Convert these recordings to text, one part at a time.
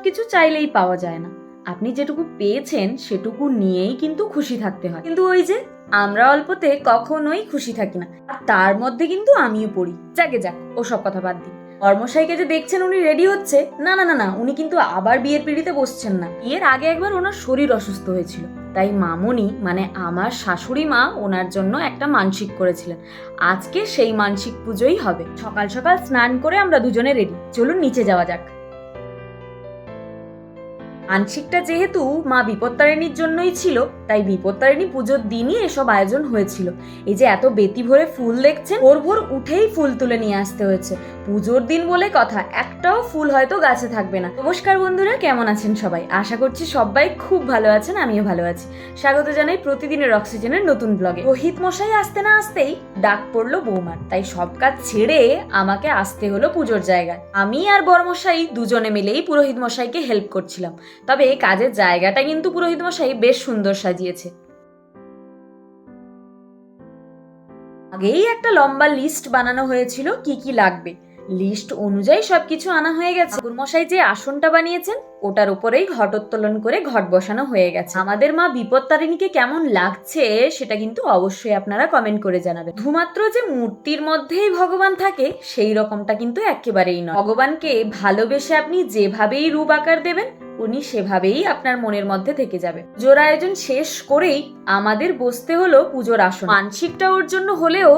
সবকিছু চাইলেই পাওয়া যায় না। আপনি যেটুকু পেয়েছেন সেটুকু নিয়েই কিন্তু খুশি থাকতে হয়। কিন্তু ওই যে আমরা অল্পতে কখনোই খুশি থাকি না, আর তার মধ্যে কিন্তু আমিও পড়ি। যাকে যাক, ওসব কথা বাদ দিই। কর্মশাইকে যে দেখছেন উনি রেডি হচ্ছে, না না না না, উনি কিন্তু আবার বিয়ের পিঁড়িতে বসছেন না। বিয়ের আগে একবার ওনার শরীর অসুস্থ হয়েছিল, তাই মামনি মানে আমার শাশুড়ি মা ওনার জন্য একটা মানসিক করেছিলেন। আজকে সেই মানসিক পুজোই হবে। সকাল সকাল স্নান করে আমরা দুজনে রেডি, চলুন নিচে যাওয়া যাক। মানসিকটা যেহেতু মা বিপত্তারিণীর জন্যই ছিল, তাই বিপত্তারিণী পুজোর দিনই এসব আয়োজন হয়েছিল। এই যে এত বেতি ভরে ফুল দেখছেন, ভোর ভোর উঠেই ফুল তুলে নিয়ে আসতে হয়েছে। পুজোর দিন বলে কথা, একটাও ফুল হয়তো গাছে থাকবে না। নমস্কার বন্ধুরা, কেমন আছেন সবাই? আশা করছি সবাই খুব ভালো আছেন, আমিও ভালো আছি। স্বাগত জানাই প্রতিদিনের অক্সিজেনের নতুন ব্লগে। রোহিত মশাই আসতে না আসতেই ডাক পড়লো বৌমার, তাই সব কাজ ছেড়ে আমাকে আসতে হলো পুজোর জায়গায়। আমি আর বড়মশাই দুজনে মিলেই পুরোহিত মশাইকে হেল্প করছিলাম। তবে এই কাজের জায়গাটা কিন্তু পুরোহিত মশাই বেশ সুন্দর সাজিয়েছে। আগেই একটা লম্বা লিস্ট বানানো হয়েছিল কি কি লাগবে। লিস্ট অনুযায়ী সবকিছু আনা হয়ে গেছে। ঠাকুর মশাই যে আসনটা বানিয়েছেন ওটার উপরেই ঘটোত্তোলন করে ঘট বসানো হয়ে গেছে। আমাদের মা বিপত্তারিণীকে কেমন লাগছে সেটা কিন্তু অবশ্যই আপনারা কমেন্ট করে জানাবেন। শুধুমাত্র যে মূর্তির মধ্যেই ভগবান থাকে সেই রকমটা কিন্তু একেবারেই নয়। ভগবানকে ভালোবেসে আপনি যেভাবেই রূপ আকার দেবেন উনি সেভাবেই আপনার মনের মধ্যে থেকে যাবে। পুজোর আয়োজন শেষ করেই আমাদের বসতে হলো পুজোর আসন। মানসিকটা ওর জন্য হলেও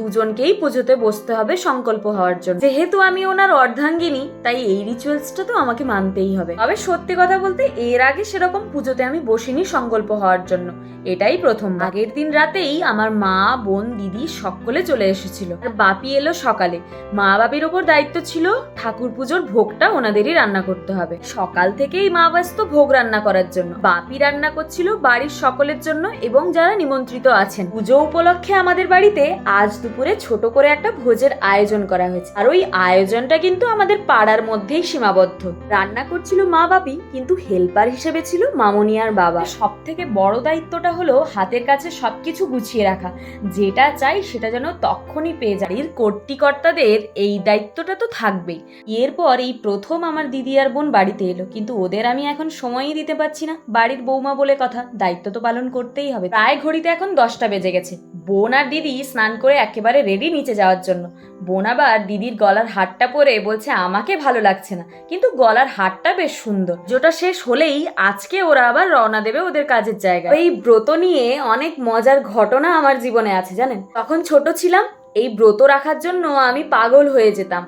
দুজনকেই পুজোতে বসতে হবে সংকল্প হওয়ার জন্য। যেহেতু আমি ওনার অর্ধাঙ্গিনী, তাই এই রিচুয়ালসটা তো আমাকে মানতেই হবে। তবে সত্যি কথা বলতে এর আগে সেরকম পুজোতে আমি বসিনি সংকল্প হওয়ার জন্য, এটাই প্রথম। আগের দিন রাতেই আমার মা, বোন, দিদি সকলে চলে এসেছিল। আর বাপি এলো সকালে। মা বাপির ওপর দায়িত্ব ছিল ঠাকুর পুজোর ভোগটা ওনাদেরই রান্না করতে হবে। সকাল থেকেই মা ব্যস্ত ভোগ রান্না করার জন্য। বাপি রান্না করছিল বাড়ির সকলের জন্য এবং যারা নিমন্ত্রিত আছেন। পুজো উপলক্ষে আমাদের বাড়িতে আজ দুপুরে ছোট করে একটা ভোজের আয়োজন করা হয়েছে। আর ওই আয়োজনটা কিন্তু আমাদের পাড়ার মধ্যেই সীমাবদ্ধ। রান্না করছিল মা বাপি, কিন্তু হেল্পার হিসেবে ছিল মামনি আর বাবা। সব থেকে বড় দায়িত্বটা হলো হাতের কাছে সবকিছু গুছিয়ে রাখা, যেটা চাই সেটা যেন তখনই পেয়ে যায়। বাড়ির কর্তৃকর্তাদের এই দায়িত্বটা তো থাকবেই। এরপর এই প্রথম আমার দিদি আর বোন বাড়িতে এলো, কিন্তু ওদের আমি এখন সময়ই দিতে পারছি না। বাড়ির বৌমা বলে কথা, দায়িত্ব তো পালন করতেই হবে। প্রায় ঘড়িতে এখন 10টা বেজে গেছে। বোন আর দিদি স্নান করে একেবারে রেডি নিচে যাওয়ার জন্য। বোন আবার দিদির গলার হারটা পরে বলছে আমাকে ভালো লাগছে না, কিন্তু গলার হারটা বেশ সুন্দর। যেটা শেষ হলেই আজকে ওরা আবার রওনা দেবে ওদের কাজের জায়গায়। এই ব্রত নিয়ে অনেক মজার ঘটনা আমার জীবনে আছে জানেন। তখন ছোট ছিলাম, এই ব্রত রাখার জন্য আমি পাগল হয়ে যেতাম।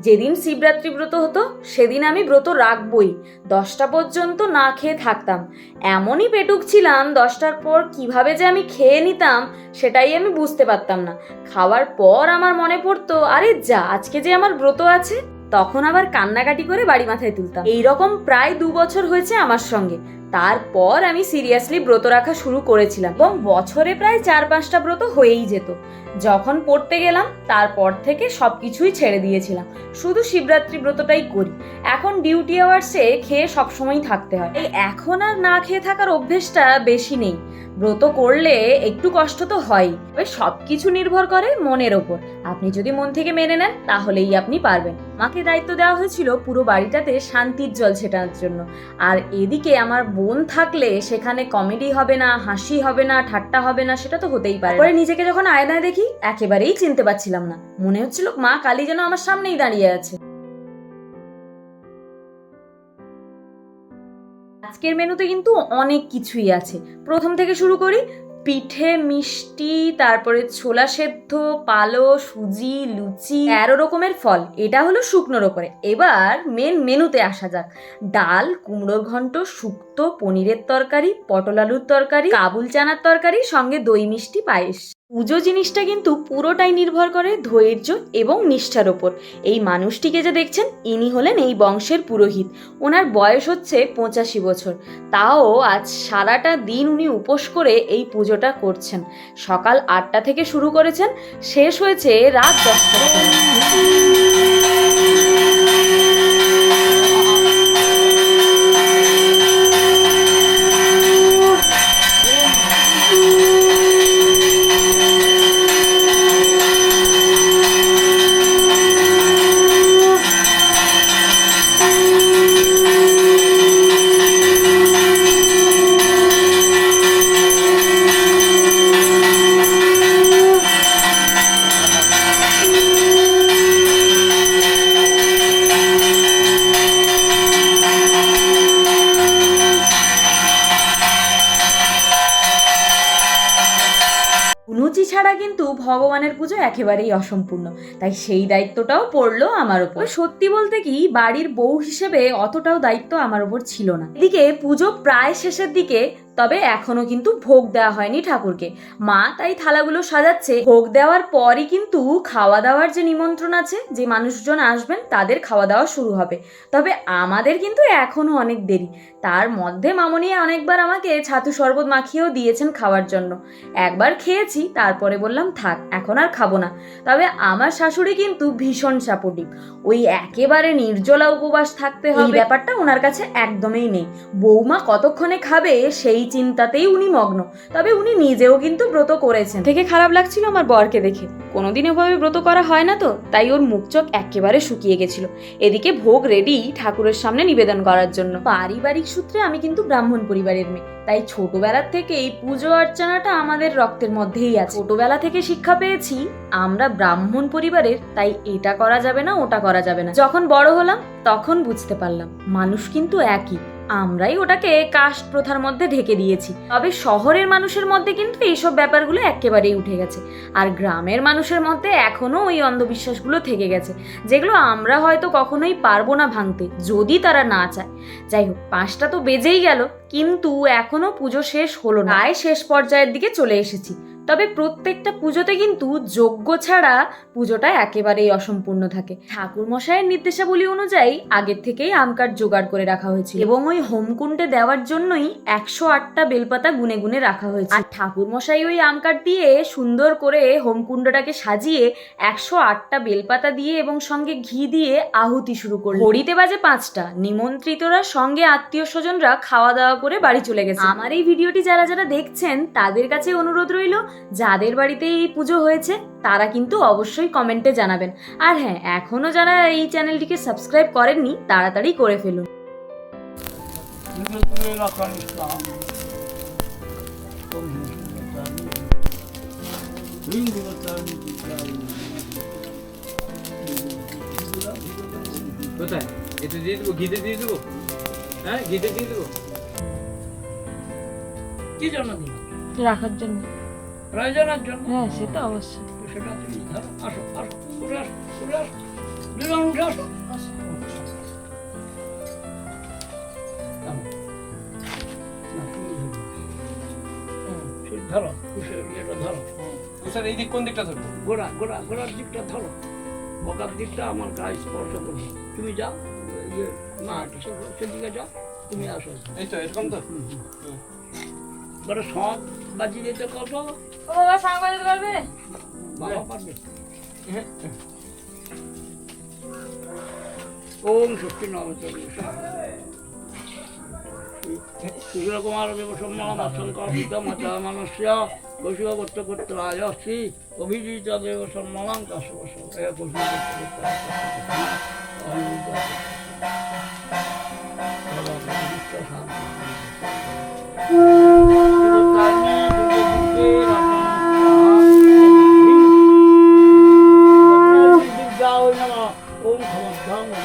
যেদিন শিবরাত্রি ব্রত হতো সেদিন আমি ব্রত রাখবই। 10টা পর্যন্ত না খেয়ে থাকতাম। এমনই পেটুক ছিলাম, 10টার পর কিভাবে যে আমি খেয়ে নিতাম সেটাই আমি বুঝতে পারতাম না। খাওয়ার পর আমার মনে পড়তো আরে যা, আজকে যে আমার ব্রত আছে। তখন আবার কান্নাকাটি করে বাড়ি মাথায় তুলতাম। এইরকম প্রায় 2 বছর হয়েছে আমার সঙ্গে। তারপর আমি সিরিয়াসলি ব্রত রাখা শুরু করেছিলাম এবং বছরে প্রায় 4-5টা ব্রত হয়েই যেত। যখন পড়তে গেলাম তারপর থেকে সবকিছুই ছেড়ে দিয়েছিলাম, শুধু শিবরাত্রি ব্রতটাই করি। এখন ডিউটি আওয়ার্সে খেয়ে সবসময় থাকতে হয়, এই এখন আর না খেয়ে থাকার অভ্যেসটা বেশি নেই। ব্রত করলে একটু কষ্ট তো হয়, তবে সবকিছু নির্ভর করে মনের ওপর। আপনি যদি মন থেকে মেনে নেন তাহলেই আপনি পারবেন। আমাকে দায়িত্ব দেওয়া হয়েছিল পুরো বাড়িটাতে শান্তির জল ছেটানোর জন্য। আর এদিকে আমার বোন থাকলে সেখানে কমেডি হবে না, হাসি হবে না, ঠাট্টা হবে না, সেটা তো হতেই পারে। পরে নিজেকে যখন আয়নায় দেখি একেবারেই চিনতে পারছিলাম না। মনে হচ্ছিল মা কালী যেন আমার সামনেই দাঁড়িয়ে আছে। আজকের মেনুতে কিন্তু অনেক কিছুই আছে। প্রথম থেকে শুরু করি। পিঠে, মিষ্টি, তারপরে ছোলা সেদ্ধ, পালো, সুজি, লুচি, 13 রকমের ফল। এটা হলো শুকনোর ওপরে। এবার মেন মেনুতে আসা যাক। ডাল, কুমড়োর ঘন্ট, শুক্তো, পনিরের তরকারি, পটল আলুর তরকারি, কাবুল চানার তরকারি, সঙ্গে দই মিষ্টি, পায়েস। পুজো জিনিসটা কিন্তু পুরোটাই নির্ভর করে ধৈর্য এবং নিষ্ঠার ওপর। এই মানুষটিকে যে দেখছেন ইনি হলেন এই বংশের পুরোহিত। ওনার বয়স হচ্ছে 85 বছর। তাও আজ সারাটা দিন উনি উপোস করে এই পুজোটা করছেন। সকাল 8টা থেকে শুরু করেছেন, শেষ হয়েছে রাত 10টা। ভগবানের পুজো একেবারেই অসম্পূর্ণ, তাই সেই দায়িত্বটাও পড়লো আমার উপর। সত্যি বলতে কি বাড়ির বউ হিসেবে অতটাও দায়িত্ব আমার উপর ছিল না। এদিকে পুজো প্রায় শেষের দিকে, তবে এখনো কিন্তু ভোগ দেওয়া হয়নি ঠাকুরকে। মা তাই থালাগুলো সাজাচ্ছে। ভোগ দেওয়ার পরই কিন্তু খাওয়া দাওয়ার যে নিমন্ত্রণ আছে, যে মানুষজন আসবেন তাদের খাওয়া দাওয়া শুরু হবে। তবে আমাদের কিন্তু এখনো অনেক দেরি। তার মধ্যে মামনি অনেকবার আমাকে ছাতু শরবত মাখিয়েও দিয়েছেন খাওয়ার জন্য। একবার খেয়েছি, তারপরে বললাম থাক, এখন আর খাবো না। তবে আমার শাশুড়ি কিন্তু ভীষণ সাপোর্টিভ। ওই একেবারে নির্জলা উপবাস থাকতে হবে এই ব্যাপারটা ওনার কাছে একদমই নেই। বৌমা কতক্ষণে খাবে সেই চিন্তাতেই উনি মগ্ন। তবে উনি নিজেও কিন্তু ব্রত করেছেন। থেকে খারাপ লাগছিল আমার বরকে দেখে। কোনোদিন ওভাবে ব্রত করা হয় না তো, তাই ওর মুখ চোখ একেবারে শুকিয়ে গেছিল। এদিকে ভোগ রেডি ঠাকুরের সামনে নিবেদন করার জন্য। পারিবারিক সূত্রে আমি কিন্তু ব্রাহ্মণ পরিবারের মেয়ে, তাই ছোটবেলার থেকেই পুজো অর্চনাটা আমাদের রক্তের মধ্যেই আছে। ছোটবেলা থেকে শিক্ষা পেয়েছি আমরা ব্রাহ্মণ পরিবারের, তাই এটা করা যাবে না, ওটা করা যাবে না। যখন বড় হলাম তখন বুঝতে পারলাম মানুষ কিন্তু একই, আমরাই ওটাকে কাস্ট প্রথার মধ্যে ঢেকে দিয়েছি। তবে শহরের মানুষের মধ্যে কিন্তু এইসব ব্যাপারগুলো একেবারেই উঠে গেছে, আর গ্রামের মানুষের মধ্যে এখনো ওই অন্ধবিশ্বাসগুলো থেকে গেছে, যেগুলো আমরা হয়তো কখনোই পারবো না ভাঙতে, যদি তারা না চায়। যাই হোক, 5টা তো বেজেই গেল, কিন্তু এখনো পুজো শেষ হলো না। প্রায় শেষ পর্যায়ের দিকে চলে এসেছি। তবে প্রত্যেকটা পুজোতে কিন্তু যজ্ঞ ছাড়া পুজোটা একেবারেই অসম্পূর্ণ থাকে। ঠাকুর মশাইয়ের নির্দেশাবলী অনুযায়ী আগের থেকেই আম কাঠ জোগাড় করে রাখা হয়েছিল, এবং ওই হোমকুণ্ডে দেওয়ার জন্যই 108টা বেলপাতা গুনে গুনে রাখা হয়েছে। আর ঠাকুর মশাই ওই আম কাঠ দিয়ে সুন্দর করে হোমকুণ্ডটাকে সাজিয়ে 108টা বেলপাতা দিয়ে এবং সঙ্গে ঘি দিয়ে আহুতি শুরু করল। ঘড়িতে বাজে 5টা। নিমন্ত্রিতরা সঙ্গে আত্মীয় স্বজনরা খাওয়া দাওয়া করে বাড়ি চলে গেছে। আমার এই ভিডিওটি যারা যারা দেখছেন তাদের কাছে অনুরোধ রইল, যাদের বাড়িতে এই পুজো হয়েছে তারা কিন্তু অবশ্যই কমেন্টে জানাবেন। আর হ্যাঁ, এখনো যারা এই চ্যানেলটিকে সাবস্ক্রাইব করেননি তাড়াতাড়ি করে ফেলুন। কোথায় এতে দিয়ে দেবো? ঘিতে দিয়ে দেবো? হ্যাঁ, ঘিতে দিয়ে দেবো। কি জন্য দিন? রাখার জন্য, প্রয়োজনের জন্য। হ্যাঁ সেটা অবশ্যই। সেটা তুমি ধরো। আসো আসো, উঠে আসো, উঠে আসো, দুজন উঠে আসো। ধরো ইয়েটা ধরো। স্যার এই দিক কোন দিকটা ধরবো? গোড়ার দিকটা ধরো, বকার দিকটা আমার গায়ে স্পর্শ করবে। তুমি যাও, ইয়ে না সেদিকে যাও, তুমি আসো। এই তো এরকম তো। বড় শখ বাজিয়ে দিতে কত? ও বাবা শখ বাজাতে পারবে? বাবা পারবে। ওম শক্তি নমঃ। কুমার দেবসম্মানম শঙ্কর মাতা মানুষ্য বৈষ্ণব করতে করতে আয়সি অভিজিত দেব সম্মানম কাশবস ওম ক্ষমা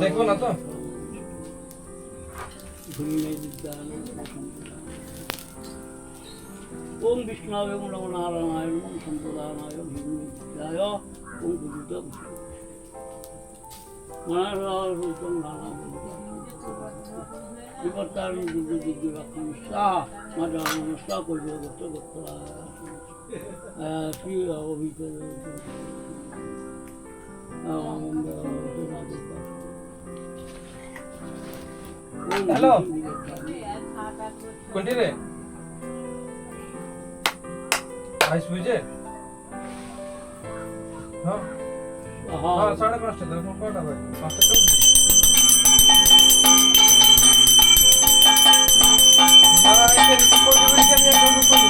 দেখো না তো ওম বিষ্ণায় ওম নমো নারায়ণায় ওম সম্প্রদানায় ওম বিষ্ণায় ওম গুরুত মনারূপম নারায়ণ বিপত্তারি দিদি দিদি রাখান শাহ মাতা নমস্কার করবে গত গত শ্রী অভিজ্ঞ হ্যালো কোনটি রে আইস বুঝে হ্যাঁ হ্যাঁ হ্যাঁ 5:30 দেখো কটা বাজে 5টা চলছে না এটা কি করে বলছি আমি এখন করি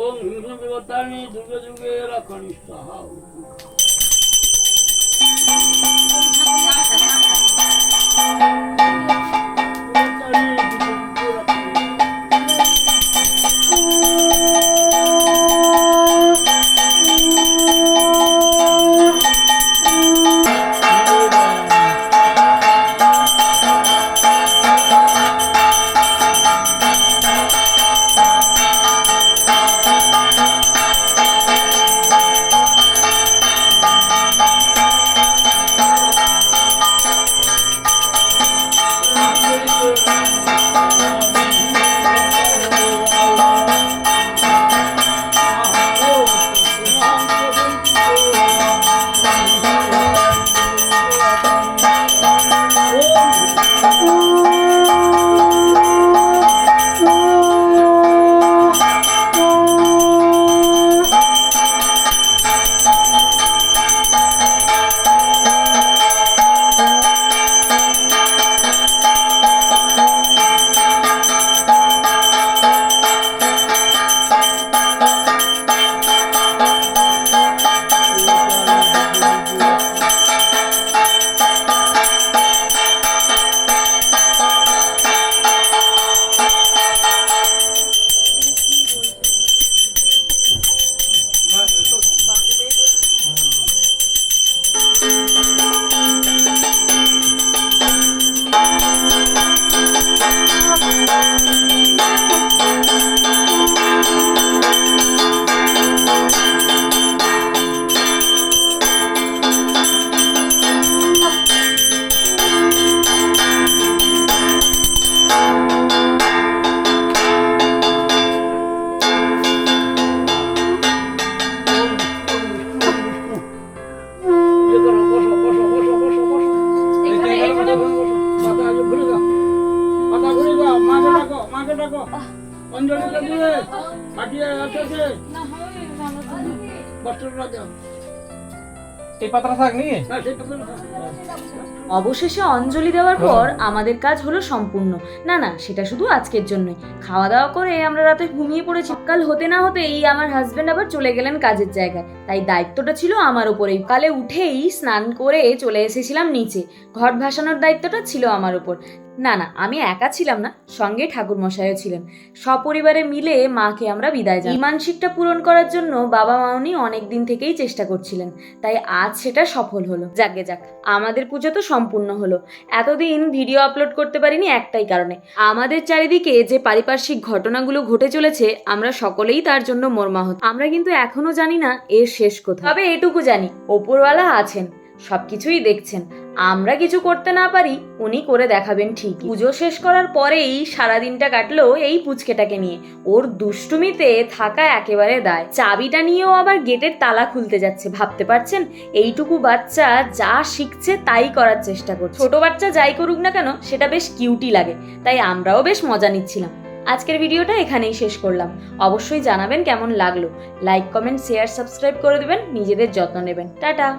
ওম হিংসা বিবর্তানি দুর্গে দুর্গে রাখানি সাহা অঞ্জলিটা দিয়ে কাটিয়ে আছে বস্ত্রটা দাও এই পাত্রা থাক নি হ্যাঁ সেই পাত্রটা অবশেষে অঞ্জলি দেওয়ার পর আমাদের কাজ হলো সম্পূর্ণ। না না, সেটা শুধু আজকের জন্যই। খাওয়া দাওয়া করে আমরা রাতে ঘুমিয়ে পড়েছি। সকাল হতে না হতেই আমার হাজবেন্ড আবার চলে গেলেন কাজের জায়গায়, তাই দায়িত্বটা ছিল আমার উপরেই। কালে উঠেই স্নান করে চলে এসেছিলাম নিচে, ঘট ভাসানোর দায়িত্বটা ছিল আমার উপর। না না, আমি একা ছিলাম না, সঙ্গে ঠাকুর মশাইও ছিলেন। সপরিবারে মিলে মাকে আমরা বিদায় জানাই। এই মানসিকটা পূরণ করার জন্য বাবা মাউনি অনেক দিন থেকেই চেষ্টা করছিলেন, তাই আজ সেটা সফল হলো। যাকে যাক, আমাদের পুজো তো সম্পূর্ণ হলো। এতদিন ভিডিও আপলোড করতে পারিনি একটাই কারণে, আমাদের চারিদিকে যে পারিপার্শ্বিক ঘটনাগুলো ঘটে চলেছে আমরা সকলেই তার জন্য মর্মাহত। আমরা কিন্তু এখনো জানি না এর শেষ কোথায়। তবে এটুকু জানি, ওপরওয়ালা আছেন, সবকিছুই দেখছেন। আমরা কিছু করতে না পারি, উনি করে দেখাবেন ঠিকই। পুজো শেষ করার পরেই সারাদিনটা কাটলো এই পুচকেটাকে নিয়ে। ওর দুষ্টুমিতে থাকা একেবারে দায়। চাবিটা নিয়েও আবার গেটের তালা খুলতে যাচ্ছে, ভাবতে পারছেন? এইটুকু বাচ্চা যা শিখছে তাই করার চেষ্টা করছে। ছোট বাচ্চা যাই করুক না কেন, সেটা বেশ কিউটি লাগে, তাই আমরাও বেশ মজা নিচ্ছিলাম। আজকের ভিডিওটা এখানেই শেষ করলাম। অবশ্যই জানাবেন কেমন লাগলো। লাইক, কমেন্ট, শেয়ার, সাবস্ক্রাইব করে দেবেন। নিজেদের যত্ন নেবেন। টাটা।